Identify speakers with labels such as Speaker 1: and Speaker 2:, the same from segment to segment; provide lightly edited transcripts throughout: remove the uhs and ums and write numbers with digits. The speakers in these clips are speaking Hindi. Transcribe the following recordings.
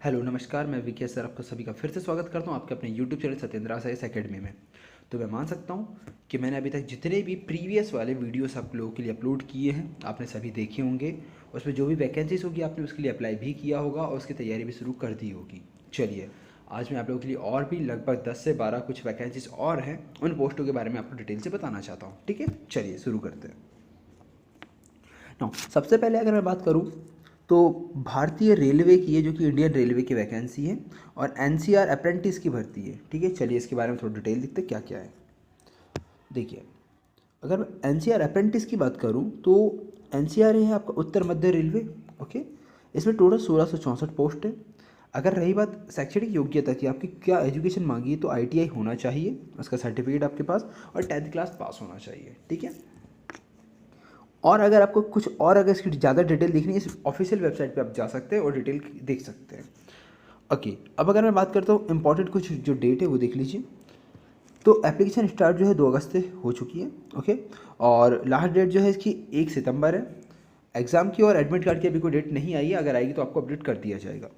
Speaker 1: हेलो नमस्कार, मैं विकी सर आपका सभी का फिर से स्वागत करता हूं आपके अपने YouTube channel Satyendra IAS academy में। तो मैं मान सकता हूं कि मैंने अभी तक जितने भी प्रीवियस वाले वीडियोस आप लोगों के लिए अपलोड किए हैं आपने सभी देखे होंगे। उसमें जो भी वैकेंसीज होगी आपने उसके लिए अप्लाई भी किया होगा और उसकी तैयारी भी शुरू कर दी होगी। चलिए, आज मैं आप लोगों के लिए और भी लगभग 10 से 12 कुछ वैकेंसीज और हैं, उन पोस्टों के बारे में आपको डिटेल से बताना चाहता हूँ। ठीक है, चलिए शुरू करते हैं। नो, सबसे पहले अगर मैं बात करूँ तो भारतीय रेलवे की है, जो कि इंडियन रेलवे की वैकेंसी है और एनसीआर अप्रेंटिस की भर्ती है। ठीक है, चलिए इसके बारे में थोड़ा डिटेल देखते हैं क्या क्या है। देखिए, अगर मैं एनसीआर अप्रेंटिस की बात करूं तो एनसीआर है आपका उत्तर मध्य रेलवे। ओके, इसमें टोटल 1664 पोस्ट है। अगर रही बात शैक्षणिक योग्यता की, आपकी क्या एजुकेशन मांगी है, तो आईटीआई होना चाहिए, उसका सर्टिफिकेट आपके पास, और 10th क्लास पास होना चाहिए। ठीक है, और अगर आपको कुछ और अगर इसकी ज़्यादा डिटेल देखनी है, इस ऑफिशियल वेबसाइट पे आप जा सकते हैं और डिटेल देख सकते हैं। ओके, अब अगर मैं बात करता हूँ इंपॉर्टेंट कुछ जो डेट है वो देख लीजिए। तो एप्लीकेशन स्टार्ट जो है 2 अगस्त से हो चुकी है। ओके, और लास्ट डेट जो है इसकी 1 सितंबर है। एग्ज़ाम की और एडमिट कार्ड की अभी कोई डेट नहीं आई है, अगर आएगी तो आपको अपडेट कर दिया जाएगा।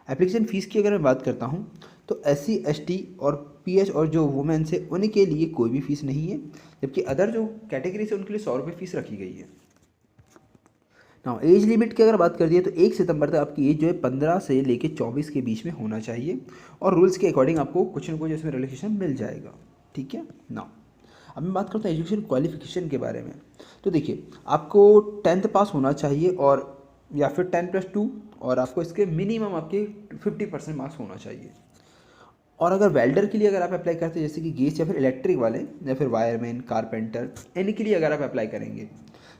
Speaker 1: एप्लीकेशन फ़ीस की अगर मैं बात करता हूँ तो SC ST और PH और जो वुमेन्स है उनके लिए कोई भी फ़ीस नहीं है, जबकि अदर जो कैटेगरीज है उनके लिए 100 रुपये फ़ीस रखी गई है। ना एज लिमिट की अगर बात कर दिए तो 1 सितंबर तक आपकी एज जो है 15 से लेके 24 के बीच में होना चाहिए, और रूल्स के अकॉर्डिंग आपको कुछ ना कुछ इसमें रिलैक्सेशन मिल जाएगा। ठीक है ना। अब मैं बात करता हूँ एजुकेशन क्वालिफिकेशन के बारे में। तो देखिए, आपको 10th पास होना चाहिए और या फिर 10+2, और आपको इसके मिनिमम आपके 50% मार्क्स होना चाहिए। और अगर वेल्डर के लिए अगर आप अप्लाई करते हैं, जैसे कि गैस या फिर इलेक्ट्रिक वाले या फिर वायरमैन, कारपेंटर, इनके लिए अगर आप अप्लाई करेंगे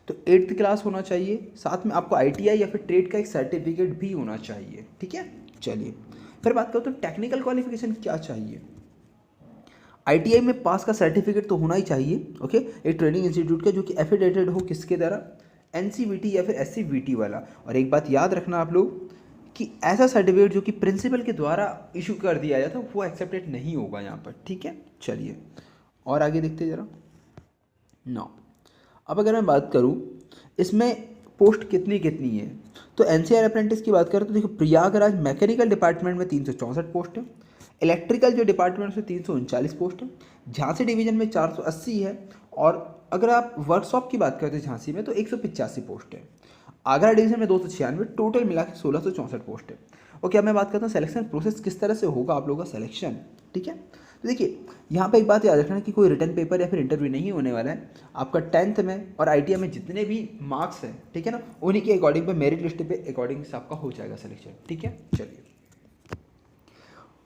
Speaker 1: तो 8th क्लास होना चाहिए। साथ में आपको आईटीआई या फिर ट्रेड का एक सर्टिफिकेट भी होना चाहिए। ठीक है, चलिए फिर बात करो तो टेक्निकल क्वालिफिकेशन क्या चाहिए। आईटीआई में पास का सर्टिफिकेट तो होना ही चाहिए। ओके, एक ट्रेनिंग इंस्टीट्यूट का जो कि एफिडेटेड हो, किसके द्वारा, एनसीवीटी या फिर एससीवीटी वाला। और एक बात याद रखना आप लोग कि ऐसा सर्टिफिकेट जो कि प्रिंसिपल के द्वारा इशू कर दिया जाता है वो एक्सेप्टेड नहीं होगा यहाँ पर। ठीक है, चलिए और आगे देखते हैं ज़रा। नौ, अब अगर मैं बात करूँ इसमें पोस्ट कितनी कितनी है, तो एनसीआर अप्रेंटिस की बात करें तो देखो, प्रयागराज मैकेनिकल डिपार्टमेंट में 364 पोस्ट है। इलेक्ट्रिकल जो डिपार्टमेंट में 339 पोस्ट है। झांसी डिवीजन में 480 है। और अगर आप वर्कशॉप की बात करते हैं झांसी में तो 185 पोस्ट है। आगरा डिवीजन में 296, टोटल मिला के 1664 पोस्ट है। ओके, अब मैं बात करता हूँ सिलेक्शन प्रोसेस किस तरह से होगा आप लोगों का सिलेक्शन। ठीक है, तो देखिए यहाँ पे एक बात याद रखना कि कोई रिटर्न पेपर या फिर इंटरव्यू नहीं होने वाला है। आपका 10th में और आईटीआई में जितने भी मार्क्स हैं, ठीक है ना, उन्हीं के अकॉर्डिंग पे मेरिट लिस्ट पे अकॉर्डिंग से आपका हो जाएगा सिलेक्शन। ठीक है, चलिए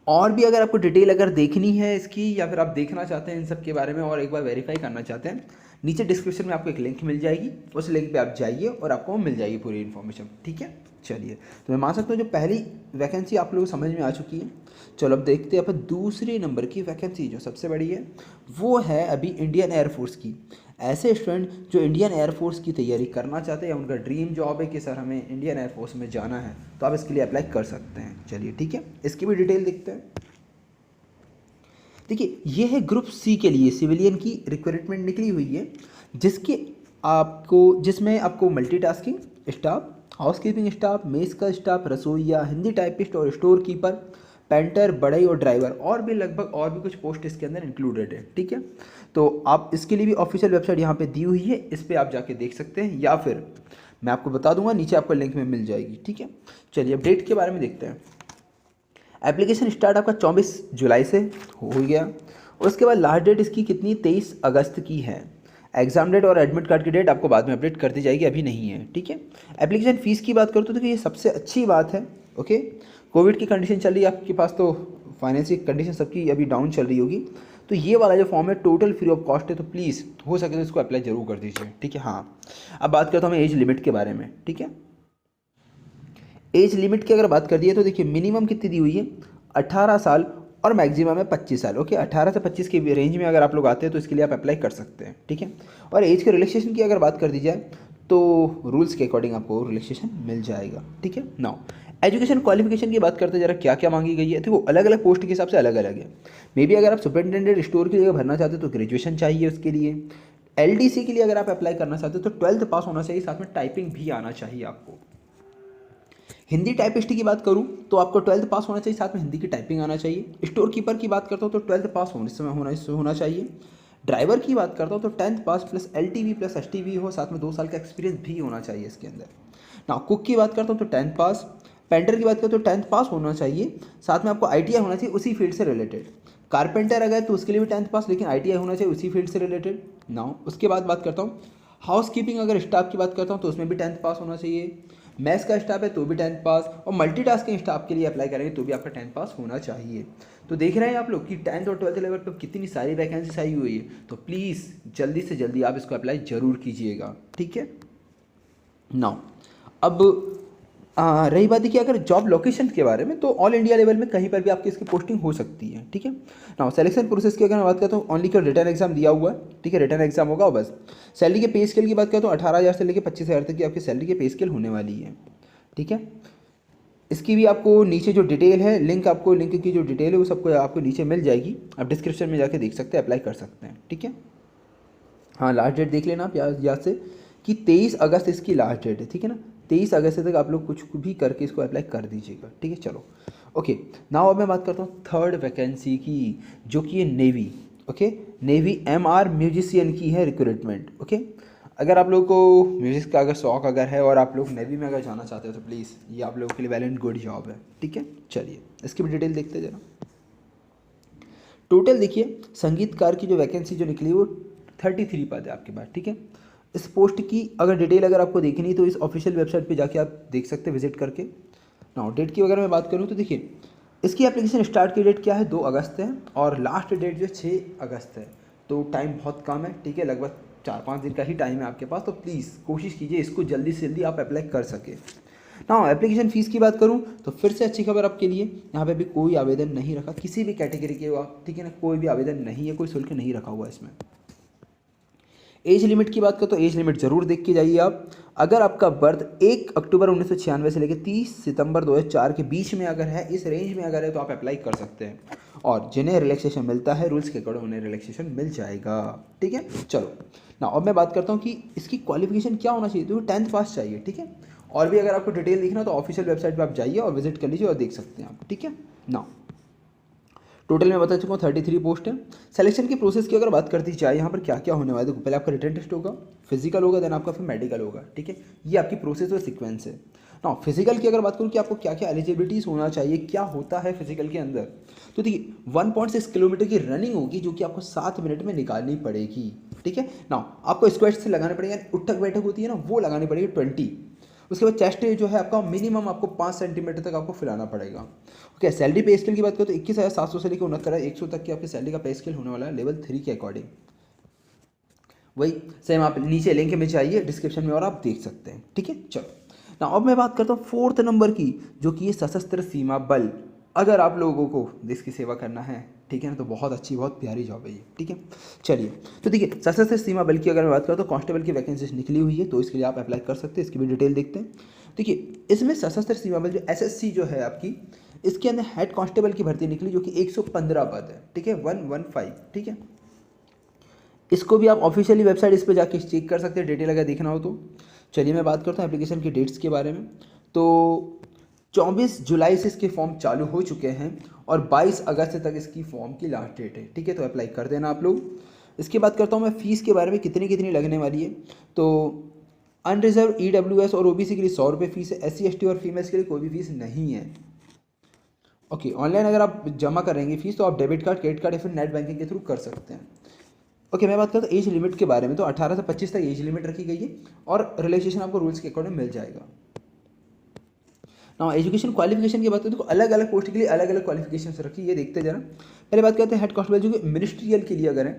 Speaker 1: और भी अगर आपको डिटेल अगर देखनी है इसकी, या फिर आप देखना चाहते हैं इन सब के बारे में और एक बार वेरीफाई करना चाहते हैं, नीचे डिस्क्रिप्शन में आपको एक लिंक मिल जाएगी, उस लिंक पे आप जाइए और आपको मिल जाएगी पूरी इन्फॉर्मेशन। ठीक है, चलिए तो मैं मान सकता हूँ जो पहली वैकेंसी आप लोगों को समझ में आ चुकी है। चलो अब देखते हैं अपन दूसरे नंबर की वैकेंसी जो सबसे बड़ी है, वो है अभी इंडियन एयरफोर्स की। ऐसे स्टूडेंट जो इंडियन एयरफोर्स की तैयारी करना चाहते हैं, उनका ड्रीम जॉब है कि सर हमें इंडियन एयरफोर्स में जाना है, तो आप इसके लिए अप्लाई कर सकते हैं। चलिए ठीक है, इसकी भी डिटेल देखते हैं। देखिए, ये है ग्रुप सी के लिए सिविलियन की रिक्वायरमेंट निकली हुई है, जिसमें आपको multitasking staff, housekeeping staff, mess का स्टाफ, रसोइया, हिंदी टाइपिस्ट और स्टोर कीपर, पेंटर, बढ़ई और ड्राइवर, और भी लगभग और भी कुछ पोस्ट इसके अंदर इंक्लूडेड है। ठीक है, तो आप इसके लिए भी ऑफिशियल वेबसाइट यहाँ पे दी हुई है, इस पर आप जाके देख सकते हैं, या फिर मैं आपको बता दूंगा, नीचे आपको लिंक में मिल जाएगी। ठीक है, चलिए अब डेट के बारे में देखते हैं। एप्लीकेशन स्टार्ट आपका 24 जुलाई से हो गया, और उसके बाद लास्ट डेट इसकी कितनी, 23 अगस्त की है। एग्जाम डेट और एडमिट कार्ड की डेट आपको बाद में अपडेट कर दी जाएगी, अभी नहीं है। ठीक है, एप्लीकेशन फ़ीस की बात करो तो देखिए ये सबसे अच्छी बात है। ओके, कोविड की कंडीशन चल रही है आपके पास, तो फाइनेंशियल कंडीशन सबकी अभी डाउन चल रही होगी, तो ये वाला जो फॉर्म है टोटल फ्री ऑफ कॉस्ट है, तो प्लीज़ हो सके तो इसको अप्लाई जरूर कर दीजिए। ठीक है, हाँ अब बात करता हूँ मैं एज लिमिट के बारे में। ठीक है, एज लिमिट की अगर बात कर दिए तो देखिए मिनिमम कितनी दी हुई है, 18 साल, और मैक्सिमम है 25 साल। ओके, 18 से 25 के रेंज में अगर आप लोग आते हैं तो इसके लिए आप अप्लाई कर सकते हैं। ठीक है, और एज के रिलैक्सेशन की अगर बात कर दी जाए तो रूल्स के अकॉर्डिंग आपको रिलैक्सेशन मिल जाएगा। ठीक है, नाउ एजुकेशन क्वालिफिकेशन की बात करते हैं जरा, क्या क्या मांगी गई है, तो वो अलग अलग पोस्ट के हिसाब से अलग अलग है। मे बी अगर आप सुपरिटेंडेंट स्टोर की जगह भरना चाहते हो तो ग्रेजुएशन चाहिए उसके लिए। एलडीसी के लिए अगर आप अप्लाई करना चाहते हो तो 12th पास होना चाहिए, साथ में टाइपिंग भी आना चाहिए आपको। हिंदी टाइपिस्ट की बात करूँ तो आपको 12th पास होना चाहिए, साथ में हिंदी की टाइपिंग आना चाहिए। स्टोर कीपर की बात करता हूँ तो 12th पास होना चाहिए। ड्राइवर की बात करता हूँ तो 10th पास प्लस LTV प्लस STV हो, साथ में 2 साल का एक्सपीरियंस भी होना चाहिए इसके अंदर। ना कुक की बात करता हूँ तो 10th पास। पेंटर की बात करता हूँ तो 10th पास होना चाहिए, साथ में आपको ITI होना चाहिए उसी फील्ड से रिलेटेड। कारपेंटर अगर तो उसके लिए भी 10th पास, लेकिन ITI होना चाहिए उसी फील्ड से रिलेटेड। नाउ उसके बाद बात करता हूँ हाउस कीपिंग, अगर स्टाफ की बात करता हूँ तो उसमें भी 10th पास होना चाहिए। मैथ्स का स्टाफ है तो भी 10th पास, और मल्टीटास्किंग स्टाफ के लिए अप्लाई करेंगे तो भी आपका 10th पास होना चाहिए। तो देख रहे हैं आप लोग कि 10th और 12th लेवल पर कितनी सारी वैकेंसीज आई हुई है। तो प्लीज़ जल्दी से जल्दी आप इसको अप्लाई ज़रूर कीजिएगा, ठीक है। नाउ अब रही बात है कि अगर जॉब लोकेशन के बारे में, तो ऑल इंडिया लेवल में कहीं पर भी आपकी इसकी पोस्टिंग हो सकती है, ठीक है। नाउ सिलेक्शन प्रोसेस की अगर मैं बात करता हूँ, ओनली केवल रिटर्न एग्जाम दिया हुआ है, ठीक है, रिटर्न एग्जाम होगा और बस। सैलरी के पे स्केल की बात करता हूँ 18,000 से लेकर 25,000 तक की आपकी सैलरी के पे स्केल होने वाली है, ठीक है। इसकी भी आपको नीचे जो डिटेल है, लिंक की जो डिटेल है वो सबको आपको नीचे मिल जाएगी, आप डिस्क्रिप्शन में जाके देख सकते हैं, अप्लाई कर सकते हैं, ठीक है। हाँ, लास्ट डेट देख लेना आप याद से कि 23 अगस्त इसकी लास्ट डेट है, ठीक है ना। 23 अगस्त तक आप लोग कुछ भी करके इसको अप्लाई कर दीजिएगा, ठीक है। चलो ओके, नाउ अब मैं बात करता हूँ थर्ड वैकेंसी की, जो कि है navy. Okay, navy MR musician की है रिक्रूटमेंट। ओके, अगर आप लोगों को म्यूज़िक का अगर शौक अगर है और आप लोग नेवी में अगर जाना चाहते हो तो प्लीज़ ये आप लोगों के लिए वेल एंड गुड जॉब है, ठीक है। चलिए इसकी भी डिटेल देखते हैं जरा। टोटल देखिए संगीतकार की जो वैकेंसी जो निकली वो 33 पद है आपके पास, ठीक है। इस पोस्ट की अगर डिटेल अगर आपको देखनी तो इस ऑफिशियल वेबसाइट पे जाके आप देख सकते हैं विजिट करके। नाउ डेट की अगर मैं बात करूँ तो देखिए इसकी एप्लीकेशन स्टार्ट की डेट क्या है, 2 अगस्त है, और लास्ट डेट जो है 6 अगस्त है। तो टाइम बहुत कम है, ठीक है, लगभग 4-5 दिन का ही टाइम है आपके पास। तो प्लीज़ कोशिश कीजिए इसको जल्दी से जल्दी आप अप्लाई कर सके। ना एप्लीकेशन फ़ीस की बात करूँ तो फिर से अच्छी खबर आपके लिए, यहाँ पे भी कोई आवेदन नहीं रखा किसी भी कैटेगरी के हो आप, ठीक है ना, कोई भी आवेदन नहीं है, कोई शुल्क नहीं रखा हुआ इसमें। एज लिमिट की बात करो तो एज लिमिट ज़रूर देख के जाइए आप। अगर आपका बर्थ 1 अक्टूबर 1996 से लेकर 30 सितंबर 2004 के बीच में अगर है, इस रेंज में अगर है, तो आप अप्लाई कर सकते हैं, और जिन्हें रिलैक्सेशन मिलता है रूल्स के अकॉर्डिंग उन्हें रिलैक्सेशन मिल जाएगा, ठीक है। चलो ना अब मैं बात करता हूँ कि इसकी क्वालिफिकेशन क्या होना चाहिए, तो 10th पास चाहिए, ठीक है। और भी अगर आपको डिटेल देखना तो ऑफिशियल वेबसाइट पर आप जाइए और विजिट कर लीजिए और देख सकते हैं आप, ठीक है ना। टोटल मैं बता चुका हूँ 33 पोस्ट है। सिलेक्शन की प्रोसेस की अगर बात करती जाए यहाँ पर क्या क्या होने वाला है, देखो पहले आपका रिटन टेस्ट होगा, फिजिकल होगा, देन आपका फिर मेडिकल होगा, ठीक है। ये आपकी प्रोसेस और सीक्वेंस है ना। फिजिकल की अगर बात करूँ कि आपको क्या क्या एलिजिबिलिटीज़ होना चाहिए, क्या होता है फिजिकल के अंदर, तो देखिए 1.6 किलोमीटर की रनिंग होगी जो कि आपको 7 मिनट में निकालनी पड़ेगी, ठीक है ना। आपको स्क्वाट से लगाने पड़ेगा, उठक बैठक होती है ना, वो लगानी पड़ेगी 20। उसके बाद चेस्ट जो है आपका मिनिमम आपको 5 सेंटीमीटर तक आपको फैलाना पड़ेगा। ओके, सैलरी पे स्केल की बात करें तो 21,700 से लेकर 69,100 तक की आपकी सैलरी का पे स्केल होने वाला है लेवल 3 के अकॉर्डिंग। वही सेम आप नीचे लिंक में जाइए डिस्क्रिप्शन में और आप देख सकते हैं, ठीक है। चलो ना अब मैं बात करता हूँ 4th नंबर की, जो कि ये सशस्त्र सीमा बल। अगर आप लोगों को देश की सेवा करना है, ठीक है ना, तो बहुत अच्छी बहुत प्यारी जॉब है ये, ठीक है। चलिए तो देखिए सशस्त्र सीमा बल की अगर मैं बात करूँ तो कांस्टेबल की वैकेंसीज निकली हुई है, तो इसके लिए आप अप्लाई कर सकते हैं। इसकी भी डिटेल देखते हैं। देखिए इसमें सशस्त्र सीमा बल जो SSC जो है आपकी, इसके अंदर हेड कांस्टेबल की भर्ती निकली जो कि 115 पद है, ठीक है, 115, ठीक है। इसको भी आप ऑफिशियली वेबसाइट इस पर जाके चेक कर सकते हैं डिटेल अगर देखना हो तो। चलिए मैं बात करता हूँ एप्लीकेशन की डेट्स के बारे में। तो 24 जुलाई से इसके फॉर्म चालू हो चुके हैं और 22 अगस्त तक इसकी फॉर्म की लास्ट डेट है, ठीक है। तो अप्लाई कर देना आप लोग। इसकी बात करता हूँ मैं फ़ीस के बारे में, कितनी कितनी लगने वाली है। तो अनरिजर्व EWS और OBC के लिए 100 रुपये फीस है, SC ST और फीमेल्स के लिए कोई भी फीस नहीं है। ओके, ऑनलाइन अगर आप जमा करेंगे फीस तो आप डेबिट कार्ड, क्रेडिट कार्ड या फिर नेट बैंकिंग के थ्रू कर सकते हैं। ओके, मैं बात करता हूँ एज लिमिट के बारे में, तो 18 से 25 तक एज लिमिट रखी गई है और रिलैक्सेशन आपको रूल्स के अकॉर्डिंग मिल जाएगा। ना एजुकेशन क्वालिफिकेशन की बात करें तो अलग अलग पोस्ट के लिए अलग अलग क्वालिफिकेशन रखी, ये देखते जरा। पहले बात करते हैं हेड कांस्टेबल जो कि मिनिस्ट्रियल के लिए अगर है,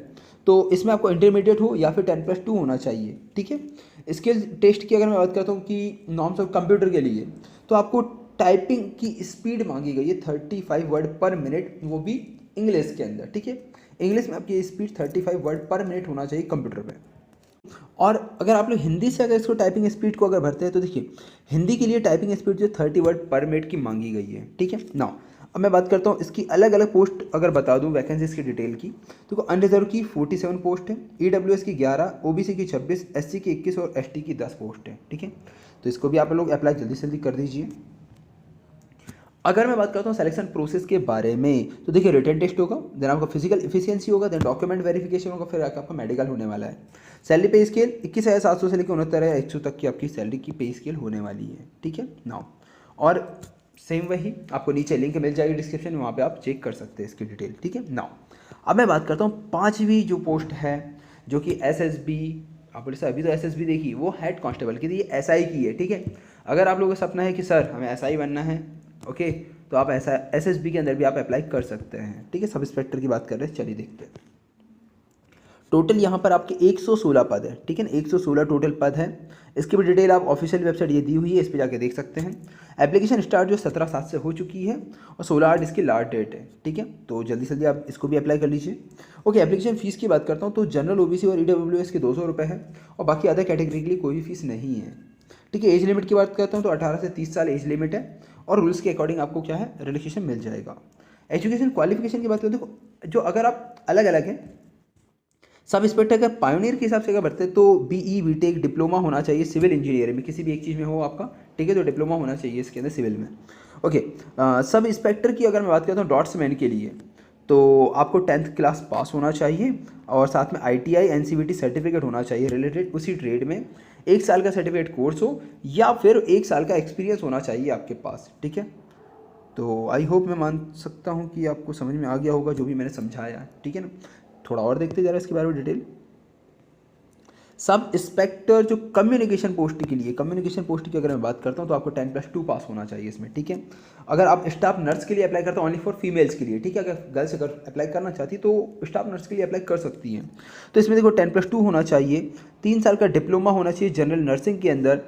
Speaker 1: तो इसमें आपको इंटरमीडिएट हो या फिर 10+2 होना चाहिए, ठीक है। स्किल टेस्ट की अगर मैं बात करता हूँ कि नॉर्म्स ऑफ कंप्यूटर के लिए, तो आपको टाइपिंग की स्पीड मांगी गई है 35 वर्ड पर मिनट, वो भी इंग्लिश के अंदर, ठीक है। इंग्लिश में आपकी स्पीड 35 वर्ड पर मिनट होना चाहिए कंप्यूटर पे। और अगर आप लोग हिंदी से अगर इसको टाइपिंग स्पीड को अगर भरते हैं तो देखिए हिंदी के लिए टाइपिंग स्पीड जो 30 वर्ड पर मिनट की मांगी गई है, ठीक है ना। अब मैं बात करता हूँ इसकी अलग अलग पोस्ट अगर बता दूँ वैकेंसीज की डिटेल की, तो अनरिजर्व की 47 पोस्ट है, EWS की 11, OBC की 26, SC की 21 और ST की 10 पोस्ट है, ठीक है। तो इसको भी आप लोग अप्लाई जल्दी से जल्दी कर दीजिए। अगर मैं बात करता हूँ सिलेक्शन प्रोसेस के बारे में, तो देखिए रिटन टेस्ट होगा, देन आपका फिजिकल एफिशिएंसी होगा, देन डॉक्यूमेंट वेरिफिकेशन होगा, फिर आपका मेडिकल होने वाला है। सैलरी पे स्केल 21,700 से लेकर 69,100 तक की आपकी सैलरी की पे स्केल होने वाली है, ठीक है नाउ। और सेम वही आपको नीचे लिंक मिल जाएगी डिस्क्रिप्शन में, वहाँ पे आप चेक कर सकते हैं इसकी डिटेल, ठीक है नाउ। अब मैं बात करता हूँ पाँचवीं जो पोस्ट है, जो कि SSB, आप बोले सर अभी तो SSB देखी, वो हेड कांस्टेबल की थी, ये SI की है, ठीक है। अगर आप लोगों का सपना है कि सर हमें SI बनना है, ओके, तो आप ऐसा SSB के अंदर भी आप अप्लाई कर सकते हैं, ठीक है। सब इंस्पेक्टर की बात कर रहे हैं, चलिए देखते हैं। टोटल यहाँ पर आपके 116 पद है, ठीक है ना, 116 टोटल पद है। इसकी भी डिटेल आप ऑफिशियल वेबसाइट ये दी हुई है, इस पर जाके देख सकते हैं। एप्लीकेशन स्टार्ट जो 17/7 से हो चुकी है और 16/8 इसकी लास्ट डेट है, ठीक है। तो जल्दी से जल्दी आप इसको भी अप्लाई कर लीजिए। ओके, एप्लीकेशन फीस की बात करता हूँ तो जनरल OBC और EWS के 200 रुपये है, और बाकी अदर कैटेगरी के लिए कोई भी फीस नहीं है, ठीक है। एज लिमिट की बात करता हूँ तो 18 से 30 साल एज लिमिट है, और रूल्स के अकॉर्डिंग आपको क्या है रिलैक्सेशन मिल जाएगा। एजुकेशन क्वालिफिकेशन की बात करें तो जो अगर आप अलग अलग हैं, सब इंस्पेक्टर का पायोनियर के हिसाब से अगर बढ़ते हैं तो BE BTech डिप्लोमा होना चाहिए सिविल इंजीनियरिंग में, किसी भी एक चीज़ में हो आपका, ठीक है, तो डिप्लोमा होना चाहिए इसके अंदर सिविल में। ओके, सब इंस्पेक्टर की अगर मैं बात करता हूँ डॉट्समैन के लिए, तो आपको 10th क्लास पास होना चाहिए, और साथ में ITI NCVT सर्टिफिकेट होना चाहिए रिलेटेड उसी ट्रेड में, 1 साल का सर्टिफिकेट कोर्स हो, या फिर 1 साल का एक्सपीरियंस होना चाहिए आपके पास, ठीक है। तो आई होप मैं मान सकता हूँ कि आपको समझ में आ गया होगा जो भी मैंने समझाया, ठीक है ना। थोड़ा और देखते जा रहा है इसके बारे में डिटेल। सब इंस्पेक्टर जो कम्युनिकेशन पोस्ट के लिए, कम्युनिकेशन पोस्ट की अगर मैं बात करता हूँ तो आपको 10+2 पास होना चाहिए इसमें, ठीक है। अगर आप स्टाफ नर्स के लिए अप्लाई करते हो, ओनली फॉर फीमेल्स के लिए, ठीक है, अगर गर्ल्स अगर अप्लाई करना चाहती तो स्टाफ नर्स के लिए अप्लाई कर सकती हैं। तो इसमें देखो 10+2 होना चाहिए, 3 साल का डिप्लोमा होना चाहिए जनरल नर्सिंग के अंदर,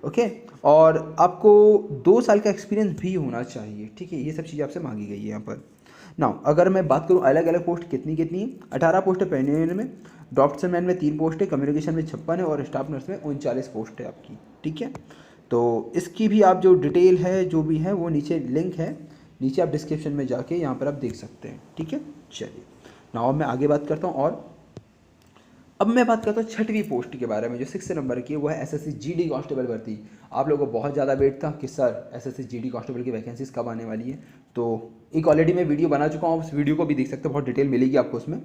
Speaker 1: ओके, और आपको 2 साल का एक्सपीरियंस भी होना चाहिए, ठीक है। ये सब चीज़ें आपसे मांगी गई है यहाँ पर। नाउ अगर मैं बात करूँ अलग अलग पोस्ट कितनी कितनी है, 18 पोस्ट है पेनियन में, ड्राफ्ट्समैन में 3 पोस्ट है, कम्युनिकेशन में 56 है, और स्टाफ नर्स में 39 पोस्ट है आपकी, ठीक है। तो इसकी भी आप जो डिटेल है जो भी है वो नीचे लिंक है, नीचे आप डिस्क्रिप्शन में जाके यहाँ पर आप देख सकते हैं, ठीक है। चलिए नाउ मैं आगे बात करता हूँ, और अब मैं बात करता हूँ 6वीं पोस्ट के बारे में जो 6 नंबर की है, वो है SSC GD कांस्टेबल भर्ती। आप लोगों को बहुत ज़्यादा वेट था कि सर SSC GD कांस्टेबल की वैकेंसीज कब आने वाली है, तो एक ऑलरेडी मैं वीडियो बना चुका हूँ, उस वीडियो को भी देख सकते हो, बहुत डिटेल मिलेगी आपको उसमें,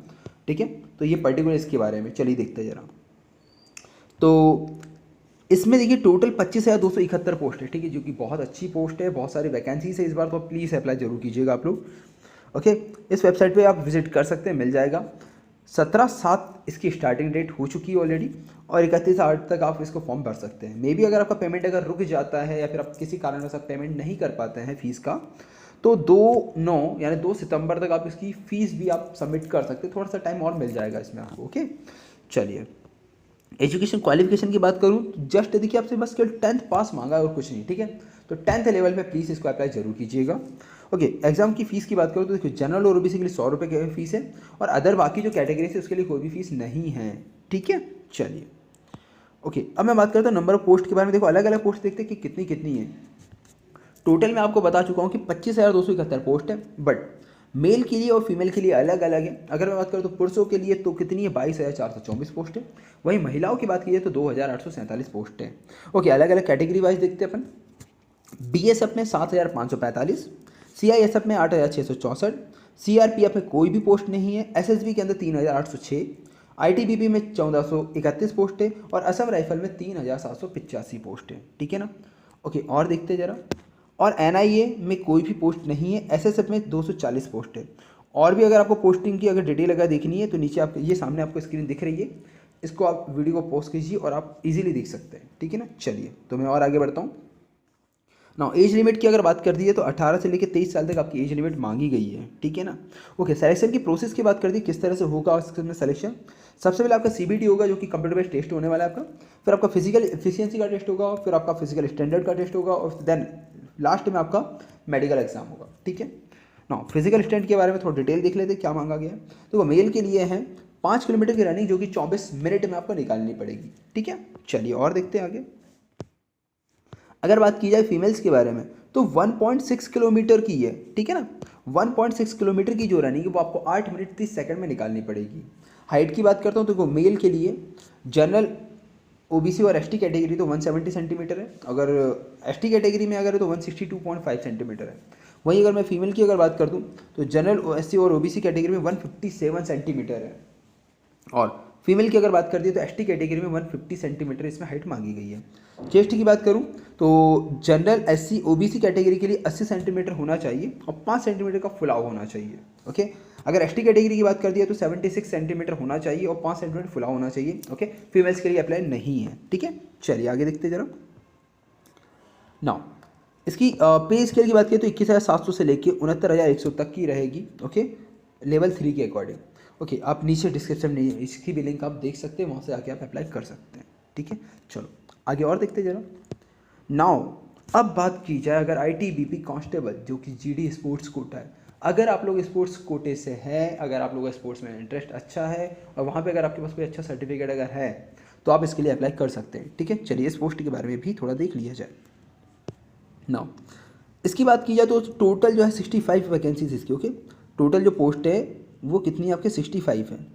Speaker 1: ठीक है। तो ये पर्टिकुलर इसके बारे में चलिए देखते हैं ज़रा। तो इसमें देखिए टोटल 25,271 पोस्ट है, ठीक है, जो कि बहुत अच्छी पोस्ट है, बहुत सारी वैकेंसीज है इस बार, तो प्लीज़ अप्लाई जरूर कीजिएगा आप लोग, ओके। इस वेबसाइट पे आप विजिट कर सकते हैं, मिल जाएगा। 17/7 इसकी स्टार्टिंग डेट हो चुकी है ऑलरेडी, और 31/8 तक आप इसको फॉर्म भर सकते हैं। मे बी अगर आपका पेमेंट अगर रुक जाता है या फिर आप किसी कारणवश पेमेंट नहीं कर पाते हैं फीस का, तो 2/9 यानी 2 सितंबर तक आप इसकी फ़ीस भी आप सबमिट कर सकते हैं, थोड़ा सा टाइम और मिल जाएगा इसमें आपको, ओके। चलिए एजुकेशन क्वालिफिकेशन की बात करूँ तो जस्ट देखिए आपसे बस केवल 10th पास मांगा है और कुछ नहीं, ठीक है। तो 10th लेवल में प्लीज़ इसको अप्लाई जरूर कीजिएगा, ओके। एग्जाम की फीस की बात करूँ तो देखिए जनरल और OBC के लिए 100 रुपये की फीस है, और अदर बाकी जो कैटेगरी है उसके लिए कोई भी फीस नहीं है, ठीक है। चलिए ओके, अब मैं बात करता हूँ नंबर ऑफ पोस्ट के बारे में। देखो अलग अलग पोस्ट देखते हैं कि कितनी कितनी है। टोटल मैं आपको बता चुका हूँ कि 25,271 पोस्ट है, बट मेल के लिए और फीमेल के लिए अलग अलग है। अगर मैं बात करूँ तो पुरुषों के लिए तो कितनी है, 22,424 पोस्ट है। वहीं महिलाओं की बात कीजिए तो 2,847 पोस्ट है, ओके। अलग अलग कैटेगरी वाइज देखते हैं अपन। BSF में 7,545, CISF में 8,664, CRPF में कोई भी पोस्ट नहीं है, SSB के अंदर 3,806, ITBP में 1,431 पोस्ट है, और असम राइफल में 3,785 पोस्ट है, ठीक है ना, ओके। और देखते हैं ज़रा, और NIA में कोई भी पोस्ट नहीं है, SSF में 240 पोस्ट है। और भी अगर आपको पोस्टिंग की अगर डिटेल अगर देखनी है तो नीचे आप ये सामने आपको स्क्रीन दिख रही है, इसको आप वीडियो को पॉज कीजिए और आप इजीली देख सकते हैं, ठीक है ना। चलिए तो मैं और आगे बढ़ता हूँ। ना एज लिमिट की अगर बात कर दी है तो 18 से लेकर 23 साल तक आपकी एज लिमिट मांगी गई है, ठीक है ना, ओके। सिलेक्शन की प्रोसेस की बात कर दी, किस तरह से होगा इसमें सिलेक्शन। सबसे पहले आपका CBT होगा जो कि कंप्यूटर बेस्ड टेस्ट होने वाला है आपका, फिर आपका फिजिकल एफिशिएंसी का टेस्ट होगा, फिर आपका फिजिकल स्टैंडर्ड का टेस्ट होगा, और देन लास्ट में आपका मेडिकल एग्जाम होगा, ठीक है ना। फिजिकल स्टैंड के बारे में थोड़ा डिटेल देख लेते हैं क्या मांगा गया है। तो वो मेल के लिए है 5 किलोमीटर की रनिंग जो कि 24 मिनट में आपको निकालनी पड़ेगी, ठीक है। चलिए और देखते हैं आगे। अगर बात की जाए फीमेल्स के बारे में तो 1.6 किलोमीटर की है, ठीक है ना। 1.6 किलोमीटर की जो रनिंग है वो आपको 8 मिनट 30 सेकंड में निकालनी पड़ेगी। हाइट की बात करता हूँ तो मेल के लिए जनरल OBC और ST कैटेगरी तो 170 सेंटीमीटर है, अगर ST कैटेगरी में अगर है तो 162.5 सेंटीमीटर है। वहीं अगर मैं फीमेल की अगर बात कर दूँ तो जनरल SC और OBC कैटेगरी में 157 सेंटीमीटर है, और फीमेल की अगर बात कर दी तो ST कैटेगरी में 150 सेंटीमीटर इसमें हाइट मांगी गई है। चेस्ट की बात करूं तो जनरल SC OBC कैटेगरी के लिए 80 सेंटीमीटर होना चाहिए और 5 सेंटीमीटर का फुलाव होना चाहिए। ओके, अगर ST कैटेगरी की बात कर दिया तो 76 सेंटीमीटर होना चाहिए और 5 सेंटीमीटर फुलाव होना चाहिए। ओके, फीमेल्स के लिए अप्लाई नहीं है। ठीक है, चलिए आगे देखते जरा। नाउ इसकी पे स्केल की बात करें तो 21,700 से लेकर 69,100 तक की रहेगी। ओके, लेवल 3 के अकॉर्डिंग। ओके, आप नीचे डिस्क्रिप्शन में इसकी भी लिंक आप देख सकते हैं, वहाँ से आके आप अप्लाई कर सकते हैं। ठीक है, चलो आगे और देखते जरा। नाउ अब बात की जाए अगर ITBP कांस्टेबल जो कि GD स्पोर्ट्स कोटा है, अगर आप लोग स्पोर्ट्स कोटे से हैं, अगर आप लोगों का स्पोर्ट्स में इंटरेस्ट अच्छा है और वहाँ पे अगर आपके पास कोई अच्छा सर्टिफिकेट अगर है तो आप इसके लिए अप्लाई कर सकते हैं। ठीक है, चलिए इस पोस्ट के बारे में भी थोड़ा देख लिया जाए। नाउ इसकी बात की जाए तो टोटल जो है 65 वैकेंसीज इसकी। ओके, टोटल जो पोस्ट है वो कितनी है आपके 65 है।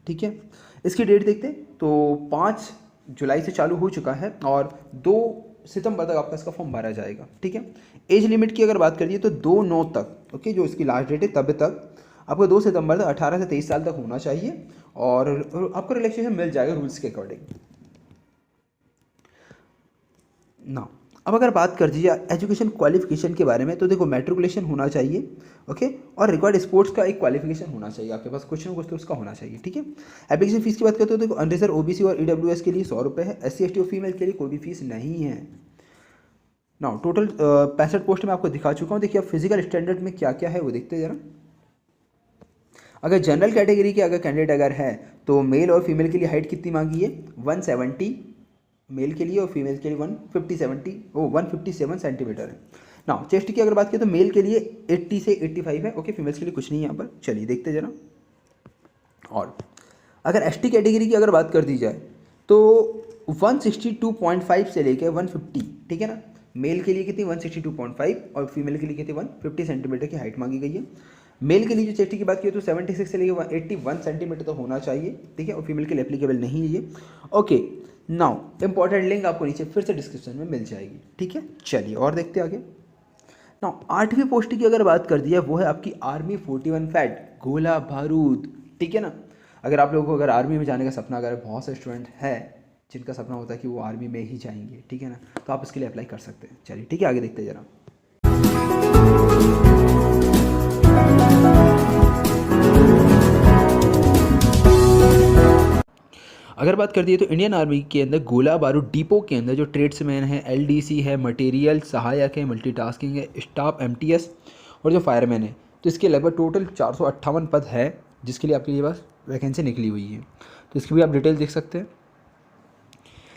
Speaker 1: ठीक है, इसकी डेट देखते हैं तो 5 जुलाई से चालू हो चुका है और 2 सितंबर तक आपका इसका फॉर्म भरा जाएगा। ठीक है, एज लिमिट की अगर बात करिए तो 2/9 तक। ओके, जो इसकी लास्ट डेट है तब तक आपको 2 सितंबर तक 18 से 23 साल तक होना चाहिए और आपको रिलैक्सेशन मिल जाएगा रूल्स के अकॉर्डिंग ना। अब अगर बात कर दीजिए एजुकेशन क्वालिफिकेशन के बारे में तो देखो मैट्रिकुलेशन होना चाहिए। ओके, और रिक्वायर्ड स्पोर्ट्स का एक क्वालिफिकेशन होना चाहिए आपके पास, कुछ ना कुछ तो उसका होना चाहिए। ठीक है, एप्लीकेशन फीस की बात करते हो तो देखो अनरिजर्व OBC और EWS के लिए 100 रुपये है, SC ST और फीमेल के लिए कोई भी फीस नहीं है। नाउ टोटल 65 पोस्ट में आपको दिखा चुका हूँ। देखिए अब फिजिकल स्टैंडर्ड में क्या क्या है वो देखते जरा। अगर जनरल कैटेगरी के अगर कैंडिडेट अगर है तो मेल और फीमेल के लिए हाइट कितनी मांगी है 170 मेल के लिए और फीमेल के लिए 157 सेंटीमीटर है। ना चेस्ट की अगर बात करें तो मेल के लिए 80 से 85 है। ओके, फीमेल्स के लिए कुछ नहीं है यहाँ पर। चलिए देखते जरा। और अगर ST कैटेगरी की अगर बात कर दी जाए तो 162.5 से लेकर 150, ठीक है ना। मेल के लिए कितनी 162.5 और फीमेल के लिए कितनी 150 सेंटीमीटर की हाइट मांगी गई है। मेल के लिए जो चेस्ट की बात की तो 76 से लेकर 81 सेंटीमीटर तो होना चाहिए, ठीक है, और फीमेल के लिए एप्लीकेबल नहीं है ये। ओके, नाउ इंपॉर्टेंट लिंक आपको नीचे फिर से डिस्क्रिप्शन में मिल जाएगी। ठीक है, चलिए और देखते आगे। नाउ 8वीं पोस्ट की अगर बात कर दी है वो है आपकी आर्मी 41 फैट गोला बारूद, ठीक है ना। अगर आप लोगों को अगर आर्मी में जाने का सपना, अगर बहुत से स्टूडेंट है जिनका सपना होता है कि वो आर्मी में ही जाएंगे, ठीक है ना, तो आप इसके लिए अप्लाई कर सकते हैं। चलिए ठीक है, आगे देखते जरा। अगर बात कर दिए तो इंडियन आर्मी के अंदर गोला बारूद डिपो के अंदर जो ट्रेड्समैन है, LDC है, मटेरियल सहायक है, मल्टीटास्किंग है, स्टाफ MTS और जो फायरमैन है, तो इसके लगभग टोटल 458 पद है जिसके लिए आपके लिए बस वैकेंसी निकली हुई है। तो इसकी भी आप डिटेल देख सकते हैं।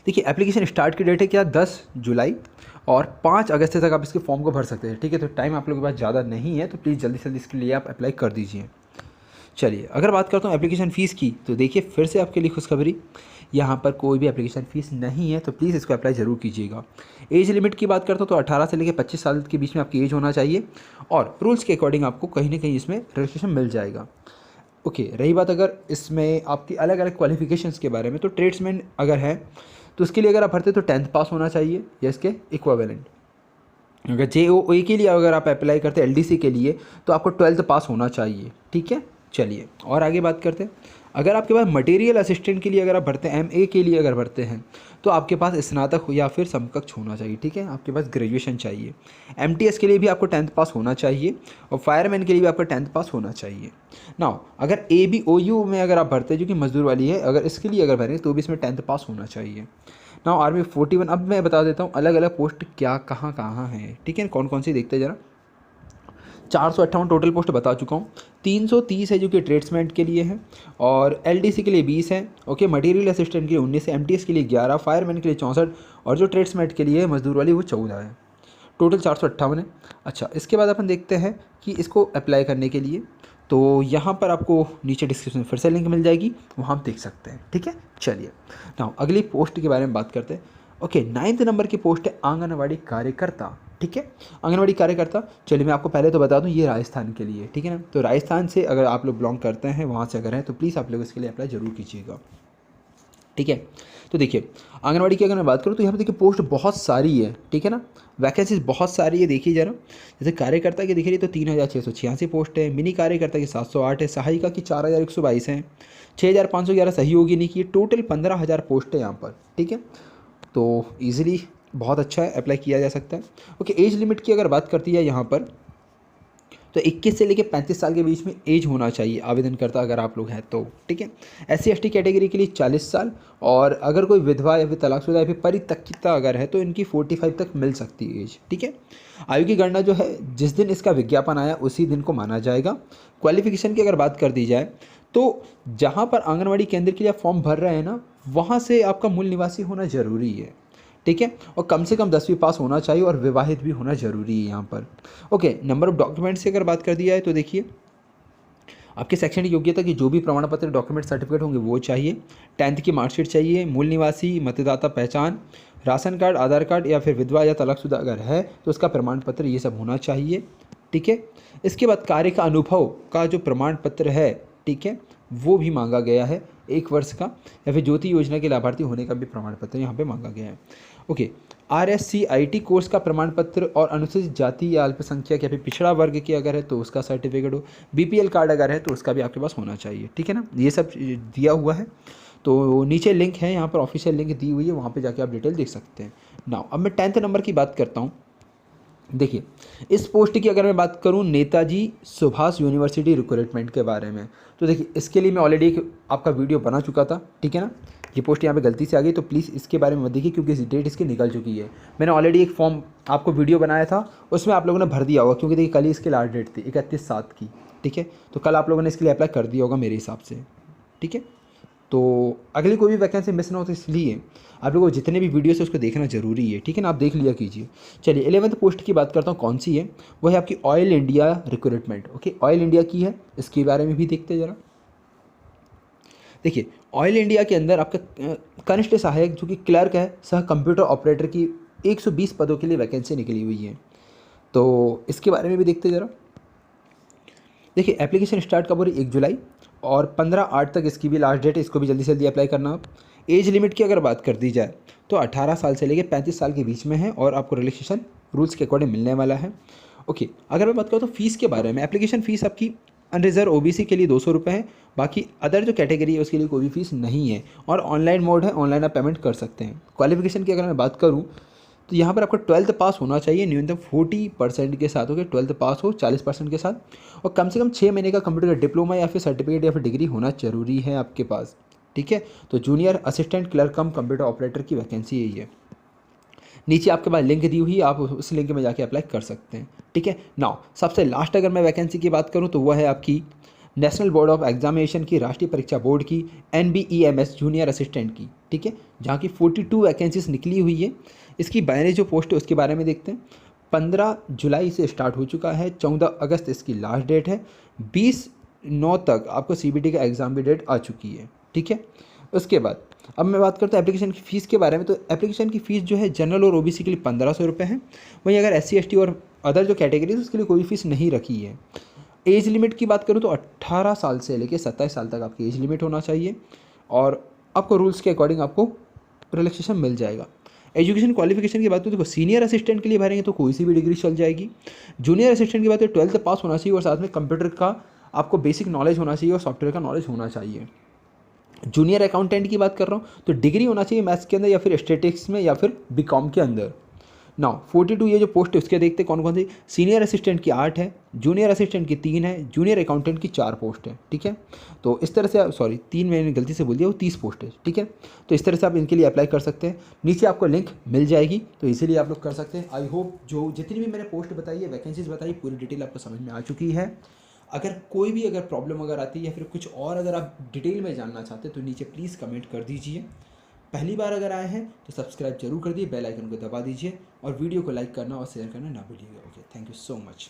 Speaker 1: देखिए एप्लीकेशन स्टार्ट की डेट है क्या 10 जुलाई और 5 अगस्त तक आप इसके फॉर्म को भर सकते हैं। ठीक है, तो टाइम आप लोगों के पास ज़्यादा नहीं है, तो प्लीज़ जल्दी से जल्दी इसके लिए आप अप्लाई कर दीजिए। चलिए अगर बात करता हूँ एप्लीकेशन फ़ीस की तो देखिए फिर से आपके लिए खुशखबरी, यहाँ पर कोई भी एप्लीकेशन फ़ीस नहीं है, तो प्लीज़ इसको अप्लाई ज़रूर कीजिएगा। एज लिमिट की बात करता हूँ तो 18 से लेकर 25 साल के बीच में आपकी एज होना चाहिए और रूल्स के अकॉर्डिंग आपको कहीं ना कहीं इसमें रजिस्ट्रेशन मिल जाएगा। ओके, रही बात अगर इसमें आपकी अलग अलग क्वालिफिकेशंस के बारे में, तो ट्रेड्समैन अगर है तो उसके लिए अगर आप भरते तो 10th पास होना चाहिए या इसके इक्विवेलेंट। अगर JOA के लिए अगर आप अप्लाई करते हैं LDC के लिए तो आपको 12th पास होना चाहिए। ठीक है, चलिए और आगे बात करते हैं। अगर आपके पास मटेरियल असिस्टेंट के लिए अगर आप भरते हैं, MA के लिए अगर भरते हैं तो आपके पास स्नातक या फिर समकक्ष होना चाहिए। ठीक है, आपके पास ग्रेजुएशन चाहिए। MTS के लिए भी आपको 10th पास होना चाहिए और फायरमैन के लिए भी आपको 10th पास होना चाहिए। नाउ अगर ABOU में अगर आप भरते हैं जो कि मजदूर वाली है, अगर इसके लिए अगर भरें तो भी इसमें 10th पास होना चाहिए। नाउ आर्मी 41, अब मैं बता देता हूँ अलग अलग पोस्ट क्या कहाँ कहाँ हैं। ठीक है, कौन कौन सी देखते जरा। 458 टोटल पोस्ट बता चुका हूँ। 330 है जो कि ट्रेड्समैन के लिए है और LDC के लिए 20 है। ओके, मटेरियल असिस्टेंट के लिए 19 है, MTS के लिए 11, फायरमैन के लिए 64 और जो ट्रेड्समैन के लिए मजदूर वाली वो 14 है। टोटल 458 है। अच्छा, इसके बाद अपन देखते हैं कि इसको अप्लाई करने के लिए, तो यहाँ पर आपको नीचे डिस्क्रिप्शन में फिर से लिंक मिल जाएगी, वहाँ आप देख सकते हैं। ठीक है, चलिए नाउ अगली पोस्ट के बारे में बात करते हैं। ओके, 9th नंबर की पोस्ट है आंगनवाड़ी कार्यकर्ता। ठीक है, आंगनवाड़ी कार्यकर्ता। चलिए मैं आपको पहले तो बता दूं ये राजस्थान के लिए, ठीक है ना। तो राजस्थान से अगर आप लोग बिलोंग करते हैं, वहाँ से अगर हैं तो प्लीज़ आप लोग इसके लिए अप्लाई ज़रूर कीजिएगा। ठीक है, तो देखिए आंगनवाड़ी की अगर मैं बात करूँ तो यहाँ पे देखिए पोस्ट बहुत सारी है, ठीक है ना, वैकेंसीज बहुत सारी है। देखिए जरा, जैसे कार्यकर्ता की दिख रही है तो 3686 पोस्ट है, मिनी कार्यकर्ता की 708 है, सहायिका की 4122 है, 6511 सहयोगिनी की, टोटल 15000 पोस्ट है यहाँ पर, ठीक है। तो ईजिली बहुत अच्छा है, अप्लाई किया जा सकता है। ओके, एज लिमिट की अगर बात करती है यहाँ पर तो 21 से लेकर 35 साल के बीच में एज होना चाहिए आवेदन करता अगर आप लोग हैं तो, ठीक है। SC ST कैटेगरी के लिए 40 साल, और अगर कोई विधवा या फिर तलाकशुदा या फिर परित्यक्ता अगर है तो इनकी 45 तक मिल सकती है एज, ठीक है। आयु की गणना जो है जिस दिन इसका विज्ञापन आया उसी दिन को माना जाएगा। क्वालिफिकेशन की अगर बात कर दी जाए तो जहाँ पर आंगनवाड़ी केंद्र के लिए आप फॉर्म भर रहे हैं ना, वहाँ से आपका मूल निवासी होना ज़रूरी है, ठीक है, और कम से कम 10वीं पास होना चाहिए और विवाहित भी होना ज़रूरी है यहाँ पर। ओके, नंबर ऑफ डॉक्यूमेंट्स की अगर बात कर दी जाए तो देखिए आपके शैक्षणिक योग्यता की जो भी प्रमाण पत्र डॉक्यूमेंट सर्टिफिकेट होंगे वो चाहिए, 10th की मार्कशीट चाहिए, मूल निवासी मतदाता पहचान, राशन कार्ड, आधार कार्ड या फिर विधवा या तलाकशुदा अगर है तो उसका प्रमाण पत्र, ये सब होना चाहिए, ठीक है। इसके बाद कार्य का अनुभव का जो प्रमाण पत्र है, ठीक है, वो भी मांगा गया है 1 वर्ष का, या फिर ज्योति योजना के लाभार्थी होने का भी प्रमाण पत्र यहाँ पे मांगा गया है। ओके, RSCIT कोर्स का प्रमाण पत्र और अनुसूचित जाति या अल्पसंख्यक या फिर पिछड़ा वर्ग की अगर है तो उसका सर्टिफिकेट हो, BPL कार्ड अगर है तो उसका भी आपके पास होना चाहिए, ठीक है ना। ये सब दिया हुआ है, तो नीचे लिंक है यहाँ पर, ऑफिशियल लिंक दी हुई है, वहाँ पे जाके आप डिटेल देख सकते हैं। नाउ अब मैं 10th नंबर की बात करता हूँ। देखिए इस पोस्ट की अगर मैं बात करूं नेताजी सुभाष यूनिवर्सिटी रिक्रूटमेंट के बारे में, तो देखिए इसके लिए मैं ऑलरेडी एक आपका वीडियो बना चुका था, ठीक है ना। ये पोस्ट यहाँ पे गलती से आ गई तो प्लीज़ इसके बारे में मत देखिए क्योंकि डेट इसकी निकल चुकी है। मैंने ऑलरेडी एक फॉर्म आपको वीडियो बनाया था, उसमें आप लोगों ने भर दिया होगा क्योंकि देखिए कल ही इसकी लास्ट डेट थी 31/7 की, ठीक है। तो कल आप लोगों ने इसके लिए अप्लाई कर दिया होगा मेरे हिसाब से, ठीक है। तो अगली कोई भी वैकेंसी मिस ना हो तो इसलिए आप लोगों को जितने भी वीडियोस है उसको देखना जरूरी है, ठीक है ना, आप देख लिया कीजिए। चलिए 11th पोस्ट की बात करता हूँ, कौन सी है, वो है आपकी oil India recruitment. Okay, oil India की है, इसके बारे में भी देखते हैं ज़रा। देखिए ऑयल इंडिया के अंदर आपका कनिष्ठ सहायक जो कि क्लर्क है, सह कंप्यूटर ऑपरेटर की 120 पदों के लिए वैकेंसी निकली हुई है, तो इसके बारे में भी देखते ज़रा। देखिए एप्लीकेशन स्टार्ट कब हो रही, 1 जुलाई, और 15/8 तक इसकी भी लास्ट डेट है, इसको भी जल्दी से जल्दी अप्लाई करना आप। एज लिमिट की अगर बात कर दी जाए तो 18 साल से लेकर 35 साल के बीच में है, और आपको रिलैक्सेशन रूल्स के अकॉर्डिंग मिलने वाला है। ओके, अगर मैं बात करूँ तो फीस के बारे में, एप्लीकेशन फ़ीस आपकी अनरिजर्व OBC के लिए 200 रुपये है, बाकी अदर जो कैटेगरी है उसके लिए कोई भी फीस नहीं है, और ऑनलाइन मोड है, ऑनलाइन आप पेमेंट कर सकते हैं। क्वालिफिकेशन की अगर मैं बात करूँ तो यहाँ पर आपका 12th पास होना चाहिए न्यूनतम 40% के साथ, ओके 12th पास हो 40% के साथ, और कम से कम 6 महीने का कंप्यूटर का डिप्लोमा या फिर सर्टिफिकेट या फिर डिग्री होना जरूरी है आपके पास, ठीक है। तो जूनियर असिस्टेंट क्लर्क कम कंप्यूटर ऑपरेटर की वैकेंसी यही है। नीचे आपके पास लिंक दी हुई है, आप उस लिंक में जाके अप्लाई कर सकते हैं, ठीक है। नाउ सबसे लास्ट अगर मैं वैकेंसी की बात करूँ तो वह है आपकी नेशनल बोर्ड ऑफ एग्जामिनेशन की, राष्ट्रीय परीक्षा बोर्ड की, NBEMS जूनियर असिस्टेंट की, ठीक है, जहाँ की 42 वैकेंसीज निकली हुई है। इसकी बाइनरी जो पोस्ट है उसके बारे में देखते हैं। 15 जुलाई से स्टार्ट हो चुका है, 14 अगस्त इसकी लास्ट डेट है, 20/9 तक आपको CBT का एग्ज़ाम भी डेट आ चुकी है, ठीक है। उसके बाद अब मैं बात करता हूँ एप्लीकेशन की फ़ीस के बारे में, तो एप्लीकेशन की फ़ीस जो है जनरल और OBC के लिए 1500 रुपये है। वहीं अगर SC ST और अदर जो कैटेगरी है उसके लिए कोई फीस नहीं रखी है। एज लिमिट की बात करूँ तो 18 साल से लेकर 27 साल तक आपकी एज लिमिट होना चाहिए, और आपको रूल्स के अकॉर्डिंग आपको रिलैक्सेशन मिल जाएगा। एजुकेशन क्वालिफिकेशन की बात करें तो सीनियर असिस्टेंट के लिए भरेंगे तो कोई सी भी डिग्री चल जाएगी। जूनियर असिस्टेंट की बात करें 12th पास होना चाहिए, और साथ में कंप्यूटर का आपको बेसिक नॉलेज होना चाहिए और सॉफ्टवेयर का नॉलेज होना चाहिए। जूनियर अकाउंटेंट की बात कर रहा हूँ तो डिग्री होना चाहिए मैथ्स के अंदर या फिर स्टैटिस्टिक्स में या फिर BCom के अंदर। नाउ 42 ये जो पोस्ट है उसके देखते कौन कौन सी। सीनियर असिस्टेंट की 8 है, जूनियर असिस्टेंट की 3 है, जूनियर अकाउंटेंट की 4 पोस्ट है, ठीक है। तो इस तरह से आप 3 मैंने गलती से बोल दिया, वो 30 पोस्ट है, ठीक है। तो इस तरह से आप इनके लिए अप्लाई कर सकते हैं, नीचे आपको लिंक मिल जाएगी, तो इसीलिए आप लोग कर सकते हैं। आई होप जो जितनी भी मैंने पोस्ट बताई है, वैकेंसीज बताई, पूरी डिटेल आपको समझ में आ चुकी है। अगर कोई भी अगर प्रॉब्लम अगर आती है या फिर कुछ और अगर आप डिटेल में जानना चाहते हैं तो नीचे प्लीज़ कमेंट कर दीजिए। पहली बार अगर आए हैं तो सब्सक्राइब जरूर कर दिए, बेल आइकन को दबा दीजिए, और वीडियो को लाइक करना और शेयर करना ना भूलिएगा। Okay, thank you so much.